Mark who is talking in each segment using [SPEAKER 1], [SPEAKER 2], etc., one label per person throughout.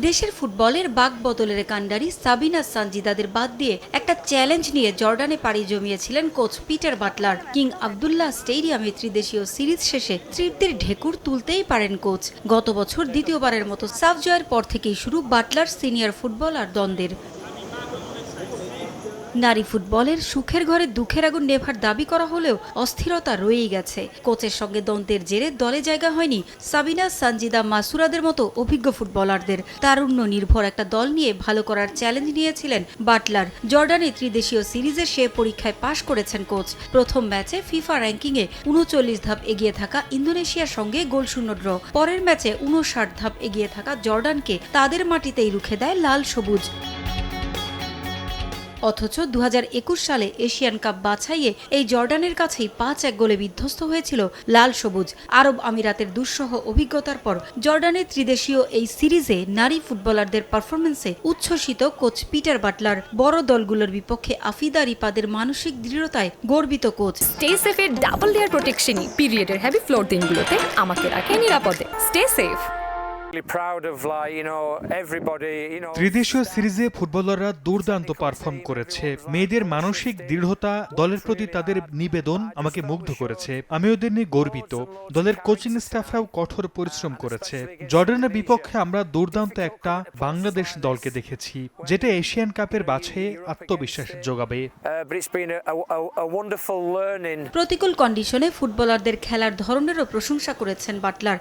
[SPEAKER 1] দেশের ফুটবলের বাক বদলের কাণ্ডারি সাবিনা সানজিদাদের বাদ দিয়ে একটা চ্যালেঞ্জ নিয়ে জর্ডানে পাড়ি জমিয়েছিলেন coach Peter Butler. King Abdullah স্টেডিয়ামে ত্রিদেশীয় সিরিজ শেষে তৃপ্তির ঢেকুর তুলতেই পারেন কোচ। গত বছর দ্বিতীয়বারের মতো সাফ জয়ের পর থেকেই শুরু বাটলার সিনিয়র ফুটবলার দ্বন্দ্বের। নারী ফুটবলের সুখের ঘরে দুঃখের আগুন নেভার দাবি করা হলেও অস্থিরতা রয়েই গেছে। কোচের সঙ্গে দ্বন্দ্বের জেরে দলে জায়গা হয়নি সাবিনা, সানজিদা, মাসুরাদের মতো অভিজ্ঞ ফুটবলারদের। তারুণ্য নির্ভর একটা দল নিয়ে ভালো করার চ্যালেঞ্জ নিয়েছিলেন বাটলার। জর্ডানে ত্রিদেশীয় সিরিজে সে পরীক্ষায় পাশ করেছেন কোচ। প্রথম ম্যাচে ফিফা র্যাঙ্কিংয়ে ৩৯ ধাপ এগিয়ে থাকা ইন্দোনেশিয়ার সঙ্গে গোলশূন্য ড্র। পরের ম্যাচে ৫৯ ধাপ এগিয়ে থাকা জর্ডানকে তাদের মাটিতেই রুখে দেয় লাল সবুজ। অথচ ২০২১ সালে এশিয়ান কাপ বাছাইয়ে এই জর্ডানের কাছেই ৫-১ গোলে বিধ্বস্ত হয়েছিল লাল সবুজ। আরব আমিরাতের দুঃসহ অভিজ্ঞতার পর জর্ডানের ত্রিদেশীয় এই সিরিজে নারী ফুটবলারদের পারফরমেন্সে উচ্ছ্বসিত কোচ পিটার বাটলার। বড় দলগুলোর বিপক্ষে আফিদা রিপাদের মানসিক দৃঢ়তায় গর্বিত কোচ।
[SPEAKER 2] স্টে সেফের ডাবল লেয়ার প্রোটেকশনই পিরিয়ডের হেভি ফ্লোর দিনগুলোতে আমাকে রাখে নিরাপদে। Stay safe.
[SPEAKER 3] ত্রিদেশীয় সিরিজে ফুটবলাররা দুর্দান্ত পারফর্ম করেছে। মেয়েদের মানসিক দৃঢ়তা, দলের প্রতি তাদের নিবেদন আমাকে মুগ্ধ করেছে। আমি ওদের নিয়ে গর্বিত। দলের কোচিং স্টাফরাও কঠোর পরিশ্রম করেছে। জর্ডানের বিপক্ষে আমরা দুর্দান্ত একটা বাংলাদেশ দলকে দেখেছি, যেটা এশিয়ান কাপের বাছাইয়ে আত্মবিশ্বাস যোগাবে।
[SPEAKER 1] প্রতিকূল কন্ডিশনে ফুটবলারদের খেলার ধরনেরও প্রশংসা করেছেন বাটলার।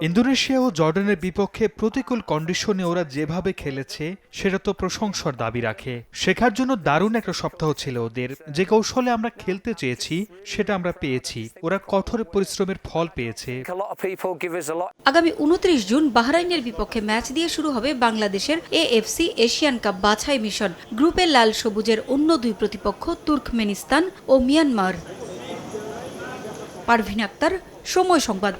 [SPEAKER 3] ইন্দোনেশিয়া ও জর্ডানের বিপক্ষে প্রতিকূল কন্ডিশনে ওরা যেভাবে খেলেছে সেটা তো প্রশংসার দাবি রাখে। শেখার জন্য দারুণ একটা সপ্তাহ ছিল ওদের। যে কৌশলে আমরা খেলতে চেয়েছি সেটা আমরা পেয়েছি। ওরা কঠোর পরিশ্রমের ফল পেয়েছে।
[SPEAKER 1] আগামী ২৯ জুন বাহরাইনের বিপক্ষে ম্যাচ দিয়ে শুরু হবে বাংলাদেশের এএফসি এশিয়ান কাপ বাছাই মিশন। গ্রুপে লাল সবুজের অন্য দুই প্রতিপক্ষ তুর্কমেনিস্তান ও মিয়ানমার। পারভিন আক্তার, সময় সংবাদ।